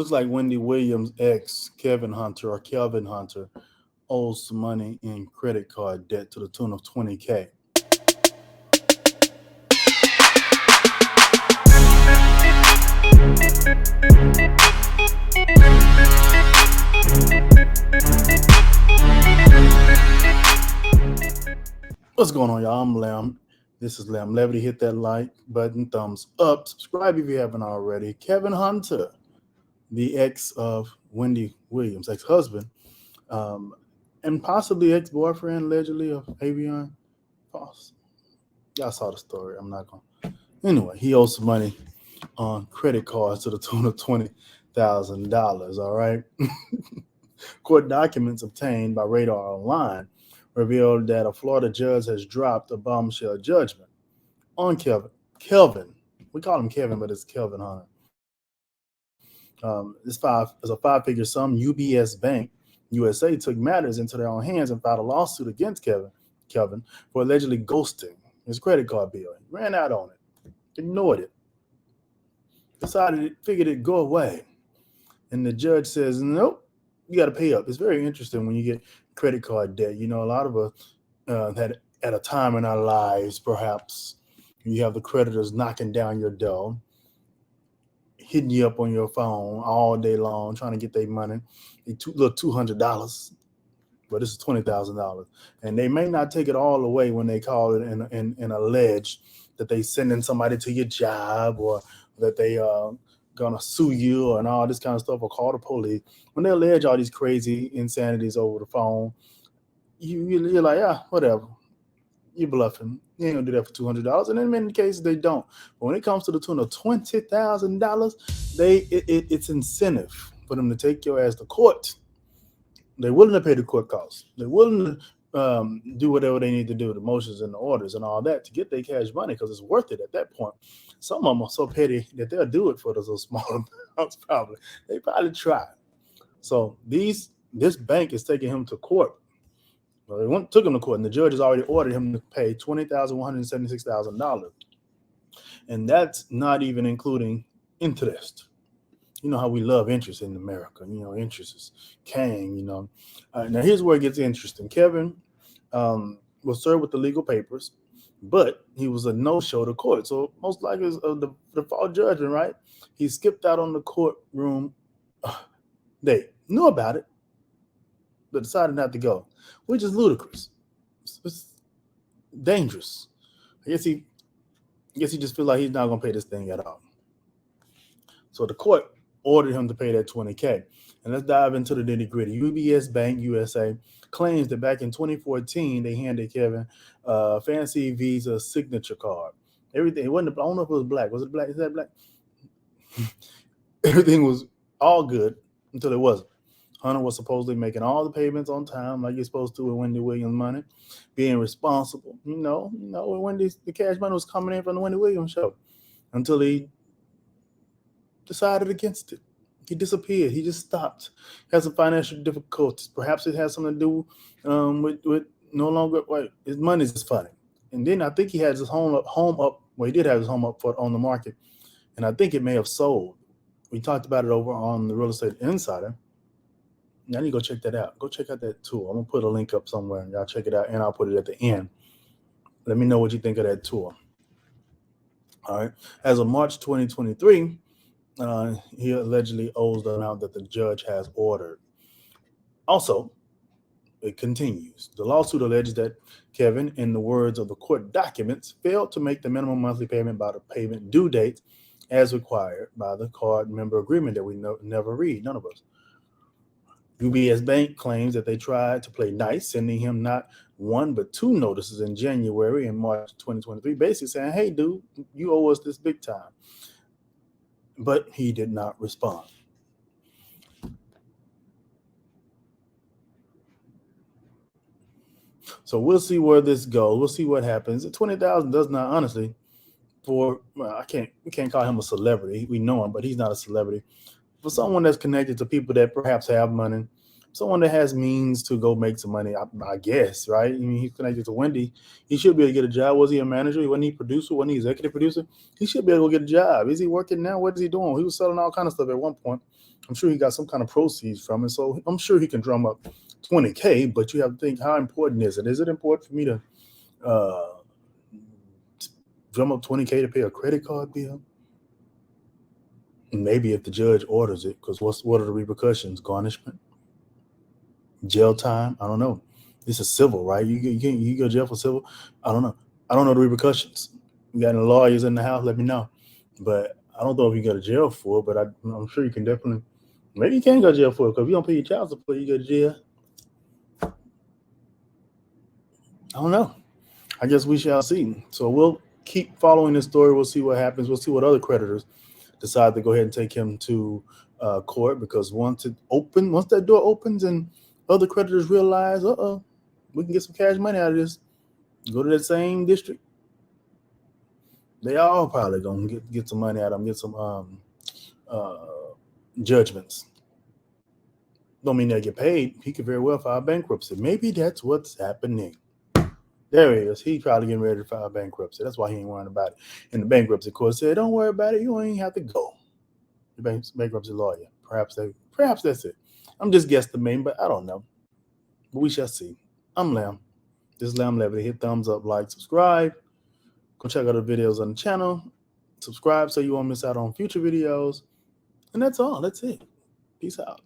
Looks like Wendy Williams' ex, Kevin Hunter or Kelvin Hunter, owes some money in credit card debt to the tune of 20K. What's going on, y'all? I'm Lam. This is Lam Levity. Hit that like button, thumbs up, subscribe if you haven't already. Kevin Hunter, the ex of Wendy Williams, ex-husband, um, and possibly ex-boyfriend, allegedly, of Avion Foss. Y'all saw the story. I'm not going to. Anyway, he owes some money on credit cards to the tune of $20,000, all right? Court documents obtained by Radar Online revealed that a Florida judge has dropped a bombshell judgment on Kelvin. We call him Kevin, but it's Kelvin Hunter. This is a five-figure sum. UBS Bank USA took matters into their own hands and filed a lawsuit against Kelvin for allegedly ghosting his credit card bill. He ran out on it, ignored it, figured it'd go away. And the judge says, nope, you got to pay up. It's very interesting when you get credit card debt. You know, a lot of us had at a time in our lives, perhaps, you have the creditors knocking down your door, hitting you up on your phone all day long, trying to get their money. Little $200, but this is $20,000, and they may not take it all away when they call it and allege that they sending somebody to your job or that they gonna sue you and all this kind of stuff or call the police. When they allege all these crazy insanities over the phone, you're like, yeah, whatever. You're bluffing. You ain't gonna do that for $200, and in many cases they don't. But when it comes to the tune of $20,000, it's incentive for them to take your ass to court. They're willing to pay the court costs. They're willing to do whatever they need to do, the motions and the orders and all that, to get their cash money because it's worth it at that point. Some of them are so petty that they'll do it for those small amounts. Probably they probably try. So this bank is taking him to court. Well, they took him to court, and the judge has already ordered him to pay $20,176,000, and that's not even including interest. You know how we love interest in America. You know, interest is king. You know. Now here's where it gets interesting. Kevin was served with the legal papers, but he was a no-show to court. So most likely it's the default judgment, right? He skipped out on the courtroom. They knew about it, but decided not to go, which is ludicrous. It's dangerous. I guess he just feels like he's not going to pay this thing at all. So the court ordered him to pay that $20K. And let's dive into the nitty-gritty. UBS Bank USA claims that back in 2014, they handed Kevin a fancy Visa signature card. Everything, it wasn't, I don't know if it was black. Was it black? Is that black? Everything was all good until it wasn't. Hunter was supposedly making all the payments on time, like you're supposed to with Wendy Williams money, being responsible. You know, when the cash money was coming in from the Wendy Williams show, until he decided against it. He disappeared. He just stopped. He had some financial difficulties. Perhaps it has something to do with no longer. Wait, his money's just funny. And then I think he had his home up. Well, he did have his home up on the market, and I think it may have sold. We talked about it over on the Real Estate Insider. Now you go check that out. Go check out that tour. I'm gonna put a link up somewhere, and y'all check it out, and I'll put it at the end. Let me know what you think of that tour. All right. As of March 2023. He allegedly owes the amount that the judge has ordered. Also, it continues. The lawsuit alleges that Kevin, in the words of the court documents, failed to make the minimum monthly payment by the payment due date as required by the card member agreement that we never read, none of us. UBS Bank claims that they tried to play nice, sending him not one but two notices in January and March 2023, basically saying, hey, dude, you owe us this big time. But he did not respond. So we'll see where this goes. We'll see what happens. $20,000 does not, honestly, we can't call him a celebrity. We know him, but he's not a celebrity. For someone that's connected to people that perhaps have money, someone that has means to go make some money, I guess, right? I mean, he's connected to Wendy. He should be able to get a job. Was he a manager? Wasn't he a producer? Wasn't he executive producer? He should be able to get a job. Is he working now? What is he doing? He was selling all kind of stuff at one point. I'm sure he got some kind of proceeds from it. So I'm sure he can drum up 20K, but you have to think, how important is it? Is it important for me to uh, drum up 20K to pay a credit card bill? Maybe if the judge orders it, because what are the repercussions? Garnishment, jail time? I don't know. This is civil, right? You go to jail for civil? I don't know. I don't know the repercussions. You got any lawyers in the house? Let me know. But I don't know if you go to jail for it, but I'm sure you can definitely. Maybe you can go to jail for it, because if you don't pay your child support, you go to jail. I don't know. I guess we shall see. So we'll keep following this story. We'll see what happens. We'll see what other creditors decide to go ahead and take him to court, because once that door opens and other creditors realize, we can get some cash money out of this, go to that same district. They all probably gonna get some money out of them, get some uh, judgments. Don't mean they get paid. He could very well file bankruptcy. Maybe that's what's happening. There he is. He's probably getting ready to file bankruptcy. That's why he ain't worrying about it. And the bankruptcy court said, "Don't worry about it. You ain't have to go." The bankruptcy lawyer. Perhaps that's it. I'm just guesstimating, but I don't know. But we shall see. I'm Lamb. This is Lamb Levity. Hit thumbs up, like, subscribe. Go check out the videos on the channel. Subscribe so you won't miss out on future videos. And that's all. That's it. Peace out.